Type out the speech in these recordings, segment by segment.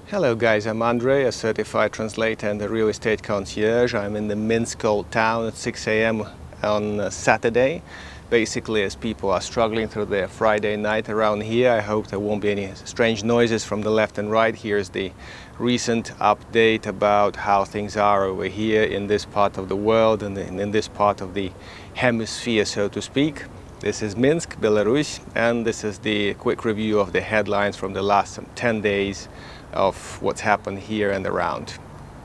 Hello guys, I'm Andrei, a certified translator and a real estate concierge. I'm in the Minsk old town at 6 a.m. on Saturday. Basically, as people are struggling through their Friday night around here, I hope there won't be any strange noises from the left and right. Here's the recent update about how things are over here in this part of the world and in this part of the hemisphere, so to speak. This is Minsk, Belarus, and this is the quick review of the headlines from the last 10 days of what's happened here and around.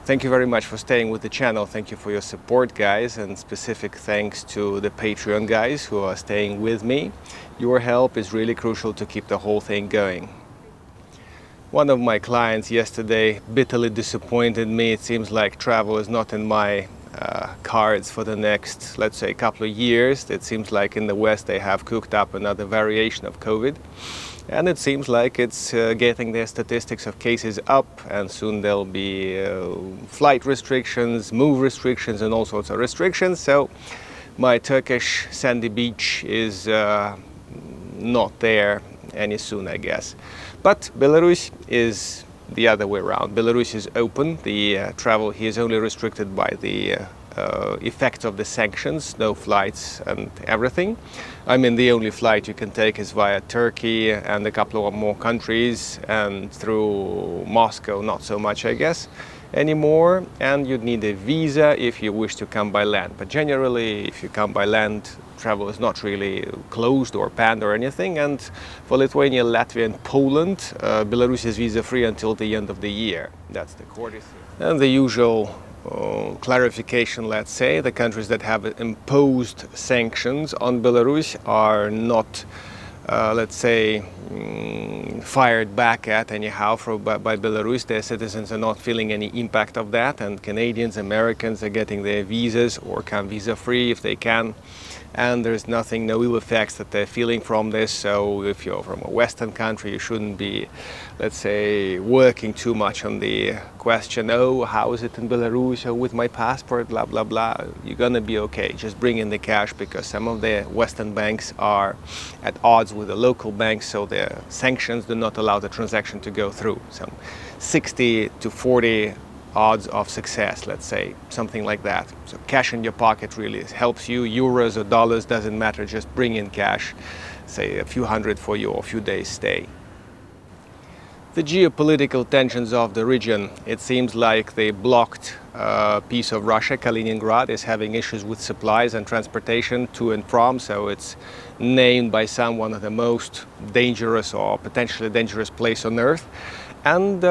Thank you very much for staying with the channel. Thank you for your support, guys, and specific thanks to the Patreon guys who are staying with me. Your help is really crucial to keep the whole thing going. One of my clients yesterday bitterly disappointed me. It seems like travel is not in my cards for the next, let's say, couple of years. It seems like in the West they have cooked up another variation of COVID. And it seems like it's getting their statistics of cases up, and soon there'll be flight restrictions, move restrictions, and all sorts of restrictions. So my Turkish sandy beach is not there any soon, I guess. But Belarus is the other way around. Belarus is open. The travel here is only restricted by the effect of the sanctions, no flights and everything. I mean, the only flight you can take is via Turkey and a couple of more countries, and through Moscow not so much, I guess, anymore. And you'd need a visa if you wish to come by land. But generally, if you come by land, travel is not really closed or banned or anything. And for Lithuania, Latvia and Poland, Belarus is visa-free until the end of the year. That's the courtesy. And the usual clarification, let's say, the countries that have imposed sanctions on Belarus are not, let's say, fired back at anyhow by Belarus. Their citizens are not feeling any impact of that, and Canadians, Americans are getting their visas or come visa-free if they can. And there's nothing, no ill effects that they're feeling from this. So if you're from a Western country, you shouldn't be, let's say, working too much on the question, oh, how is it in Belarus, or with my passport, blah, blah, blah. You're gonna be okay. Just bring in the cash, because some of the Western banks are at odds with the local banks, so their sanctions do not allow the transaction to go through. Some 60 to 40 odds of success, let's say, something like that. So cash in your pocket really helps you. Euros or dollars, doesn't matter, just bring in cash, say a few hundred for your few days stay. The geopolitical tensions of the region, it seems like the blocked piece of Russia, Kaliningrad, is having issues with supplies and transportation to and from, so it's named by some one of the most dangerous or potentially dangerous place on earth. And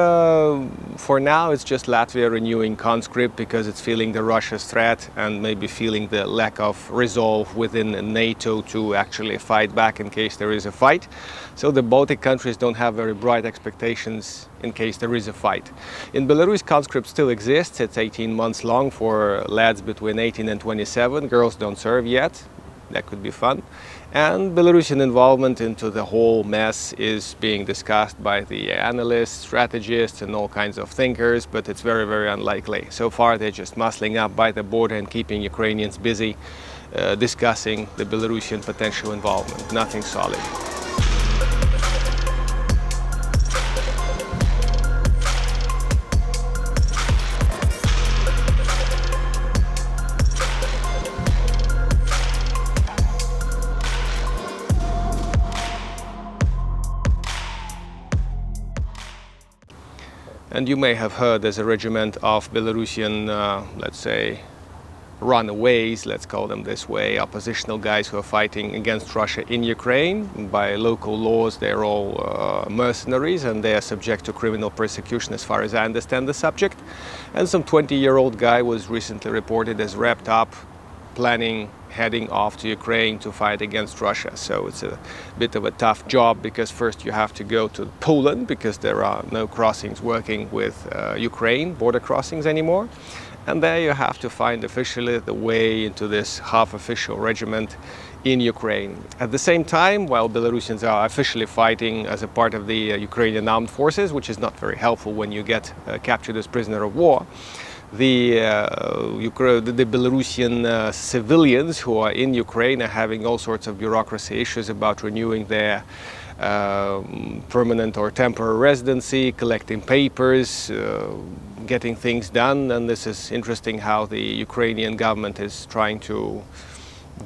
for now, it's just Latvia renewing conscript because it's feeling the Russia's threat and maybe feeling the lack of resolve within NATO to actually fight back in case there is a fight. So the Baltic countries don't have very bright expectations in case there is a fight. In Belarus, conscript still exists. It's 18 months long for lads between 18 and 27. Girls don't serve yet. That could be fun. And Belarusian involvement into the whole mess is being discussed by the analysts, strategists, and all kinds of thinkers, but it's very, very unlikely. So far, they're just muscling up by the border and keeping Ukrainians busy discussing the Belarusian potential involvement. Nothing solid. And you may have heard there's a regiment of Belarusian, let's say, runaways, let's call them this way, oppositional guys who are fighting against Russia in Ukraine. By local laws, they're all mercenaries, and they are subject to criminal persecution as far as I understand the subject. And some 20-year-old guy was recently reported as wrapped up, planning heading off to Ukraine to fight against Russia. So it's a bit of a tough job, because first you have to go to Poland, because there are no crossings working with Ukraine, border crossings anymore. And there you have to find officially the way into this half-official regiment in Ukraine. At the same time, while Belarusians are officially fighting as a part of the Ukrainian armed forces, which is not very helpful when you get captured as prisoner of war, the Belarusian civilians who are in Ukraine are having all sorts of bureaucracy issues about renewing their permanent or temporary residency, collecting papers, getting things done. And this is interesting how the Ukrainian government is trying to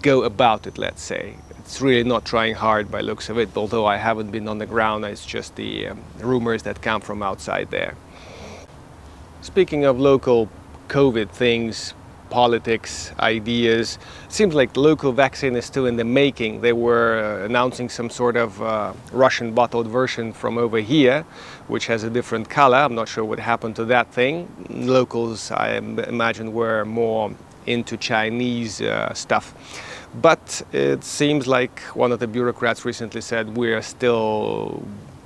go about it, let's say. It's really not trying hard by looks of it, although I haven't been on the ground. It's just the rumors that come from outside there. Speaking of local COVID things, politics, ideas, it seems like the local vaccine is still in the making. They were announcing some sort of Russian bottled version from over here, which has a different color. I'm not sure what happened to that thing. Locals, I imagine, were more into Chinese stuff. But it seems like one of the bureaucrats recently said we're still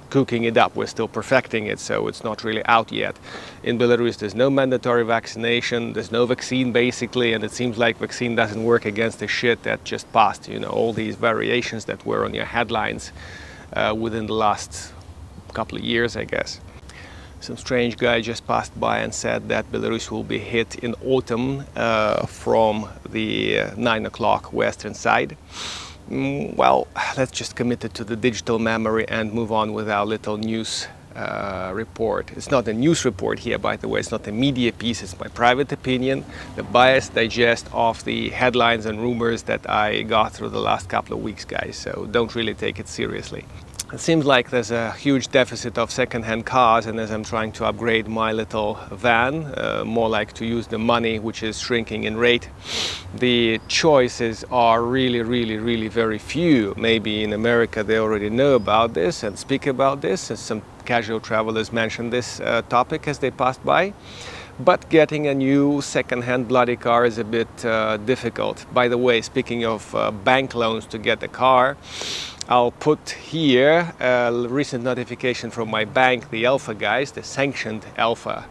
cooking it up, we're still perfecting it, so it's not really out yet. In Belarus there's no mandatory vaccination, there's no vaccine basically, and it seems like vaccine doesn't work against the shit that just passed, you know, all these variations that were on your headlines within the last couple of years, I guess. Some strange guy just passed by and said that Belarus will be hit in autumn from the 9 o'clock western side. Well, let's just commit it to the digital memory and move on with our little news report. It's not a news report here, by the way, it's not a media piece, it's my private opinion, the biased digest of the headlines and rumors that I got through the last couple of weeks, guys, so don't really take it seriously. It seems like there's a huge deficit of second-hand cars, and as I'm trying to upgrade my little van, more like to use the money which is shrinking in rate, the choices are really very few. Maybe in America they already know about this and speak about this, as some casual travelers mentioned this topic as they passed by. But getting a new second-hand bloody car is a bit difficult. By the way, speaking of bank loans to get a car, I'll put here a recent notification from my bank, the Alpha guys, the sanctioned Alpha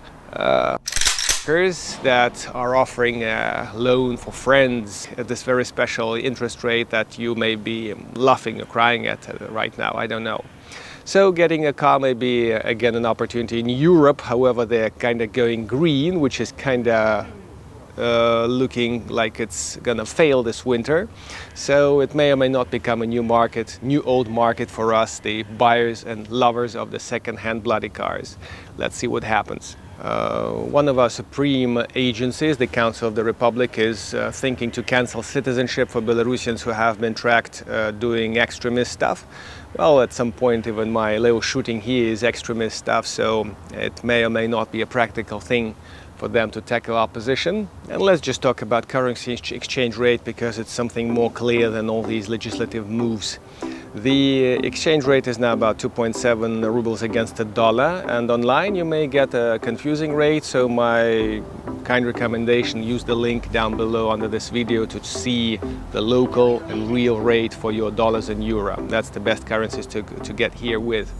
that are offering a loan for friends at this very special interest rate that you may be laughing or crying at right now, I don't know. So getting a car may be again an opportunity in Europe. However, they're kind of going green, which is kind of looking like it's gonna fail this winter. So it may or may not become a new market, new old market for us, the buyers and lovers of the second-hand bloody cars. Let's see what happens. One of our supreme agencies, the Council of the Republic, is thinking to cancel citizenship for Belarusians who have been tracked doing extremist stuff. Well, at some point even my little shooting here is extremist stuff, so it may or may not be a practical thing for them to tackle opposition. And let's just talk about currency exchange rate, because it's something more clear than all these legislative moves. The exchange rate is now about 2.7 rubles against the dollar, and online you may get a confusing rate, so my kind recommendation, use the link down below under this video to see the local and real rate for your dollars and euro. That's the best currencies to get here with.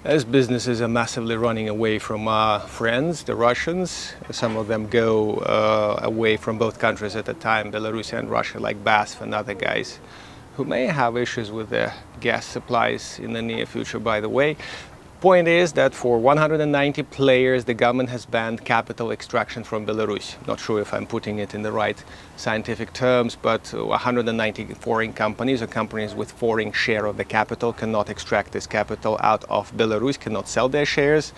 As businesses are massively running away from our friends, the Russians, some of them go away from both countries at a time, Belarus and Russia, like BASF and other guys, who may have issues with their gas supplies in the near future, by the way. Point is that for 190 players, the government has banned capital extraction from Belarus. Not sure if I'm putting it in the right scientific terms, but 190 foreign companies or companies with foreign share of the capital cannot extract this capital out of Belarus, cannot sell their shares,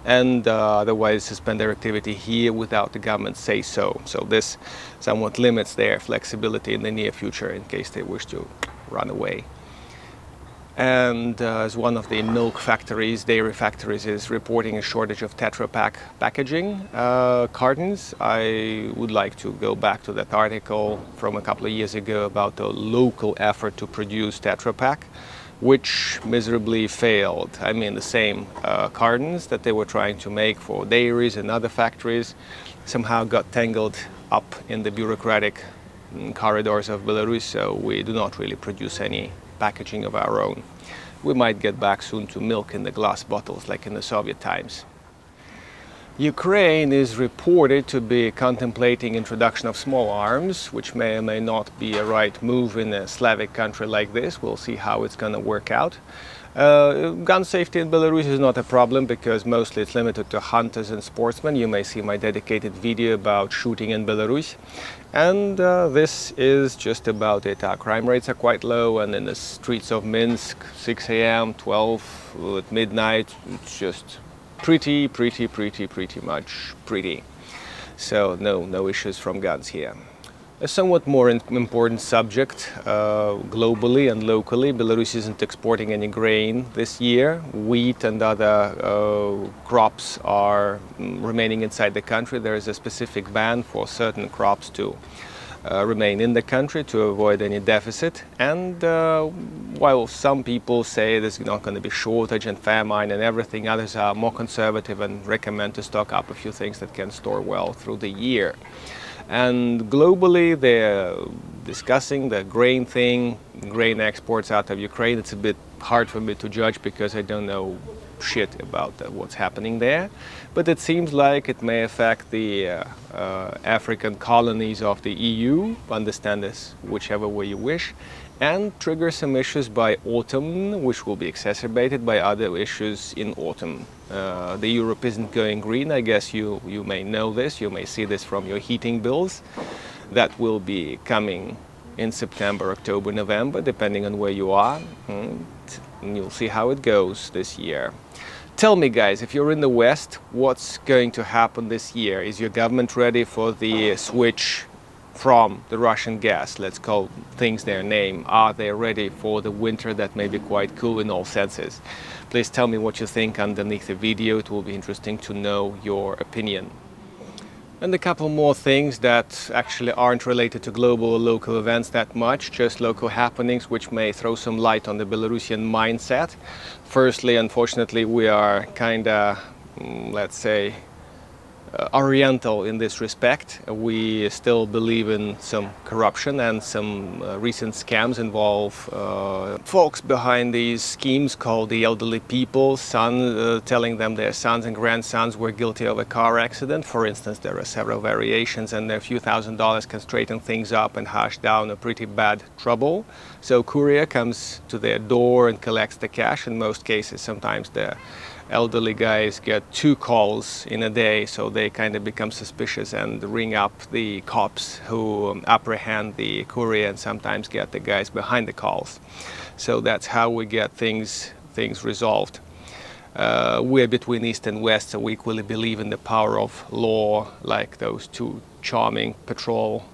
and otherwise suspend their activity here without the government say so. So this somewhat limits their flexibility in the near future in case they wish to run away. And as one of the milk factories, dairy factories, is reporting a shortage of Tetra Pak packaging cartons, I would like to go back to that article from a couple of years ago about the local effort to produce Tetra Pak. which miserably failed. I mean, the same cartons that they were trying to make for dairies and other factories somehow got tangled up in the bureaucratic corridors of Belarus, so we do not really produce any packaging of our own. We might get back soon to milk in the glass bottles like in the Soviet times. Ukraine is reported to be contemplating introduction of small arms, which may or may not be a right move in a Slavic country like this. We'll see how it's going to work out. Gun safety in Belarus is not a problem because mostly it's limited to hunters and sportsmen. You may see my dedicated video about shooting in Belarus. And this is just about it. Our crime rates are quite low, and in the streets of Minsk, 6 a.m., 12 at midnight, it's just pretty much pretty. So no issues from guns here. A somewhat more important subject globally and locally. Belarus isn't exporting any grain this year. Wheat and other crops are remaining inside the country. There is a specific ban for certain crops to remain in the country to avoid any deficit. And while some people say there's not going to be shortage and famine and everything, others are more conservative and recommend to stock up a few things that can store well through the year. And globally, they're discussing the grain thing, grain exports out of Ukraine. It's a bit hard for me to judge because I don't know shit about what's happening there. But it seems like it may affect the African colonies of the EU, understand this whichever way you wish, and trigger some issues by autumn, which will be exacerbated by other issues in autumn. The Europe isn't going green. I guess you may know this. You may see this from your heating bills. That will be coming in September, October, November, depending on where you are. And you'll see how it goes this year. Tell me, guys, if you're in the West, what's going to happen this year? Is your government ready for the switch from the Russian gas? Let's call things their name. Are they ready for the winter that may be quite cool in all senses? Please tell me what you think underneath the video. It will be interesting to know your opinion. And a couple more things that actually aren't related to global or local events that much, just local happenings which may throw some light on the Belarusian mindset. Firstly, unfortunately, we are kind of, let's say, oriental in this respect. We still believe in some corruption, and some recent scams involve folks behind these schemes called the elderly people, telling them their sons and grandsons were guilty of a car accident. For instance, there are several variations, and a few $1,000s can straighten things up and hush down a pretty bad trouble. So courier comes to their door and collects the cash. In most cases, sometimes the elderly guys get 2 calls in a day, so they kind of become suspicious and ring up the cops who apprehend the courier and sometimes get the guys behind the calls. So that's how we get things resolved. We're between East and West, so we equally believe in the power of law, like those 2 charming patrol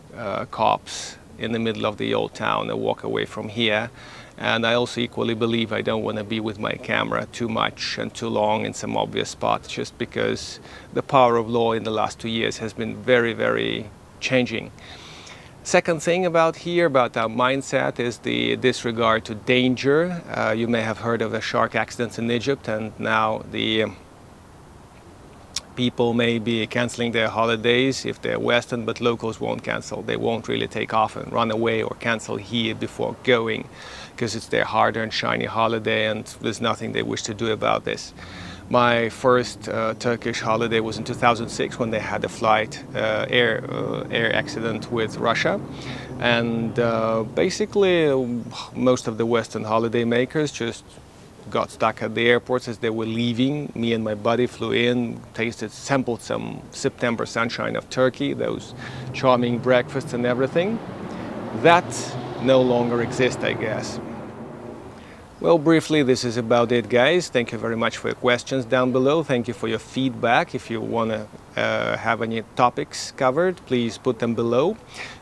cops in the middle of the old town a walk away from here. And I also equally believe I don't want to be with my camera too much and too long in some obvious spots, just because the power of law in the last 2 years has been very changing. Second thing about our mindset is the disregard to danger. You may have heard of the shark accidents in Egypt, and now the people may be canceling their holidays if they're Western, but locals won't cancel. They won't really take off and run away or cancel here before going, because it's their hard-earned shiny holiday and there's nothing they wish to do about this. My first Turkish holiday was in 2006 when they had a flight air accident with Russia, and basically most of the Western holiday makers just got stuck at the airports as they were leaving. Me and my buddy flew in, sampled some September sunshine of Turkey, those charming breakfasts and everything. That no longer exists, I guess. Well, briefly, this is about it, guys. Thank you very much for your questions down below. Thank you for your feedback. If you want to have any topics covered, please put them below.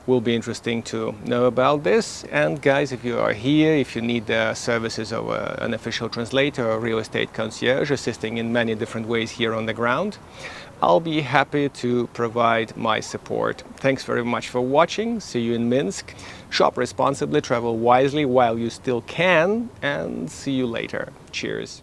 Will be interesting to know about this. And guys, if you are here, if you need the services of an official translator or real estate concierge assisting in many different ways here on the ground, I'll be happy to provide my support. Thanks very much for watching. See you in Minsk. Shop responsibly, travel wisely while you still can, and see you later. Cheers.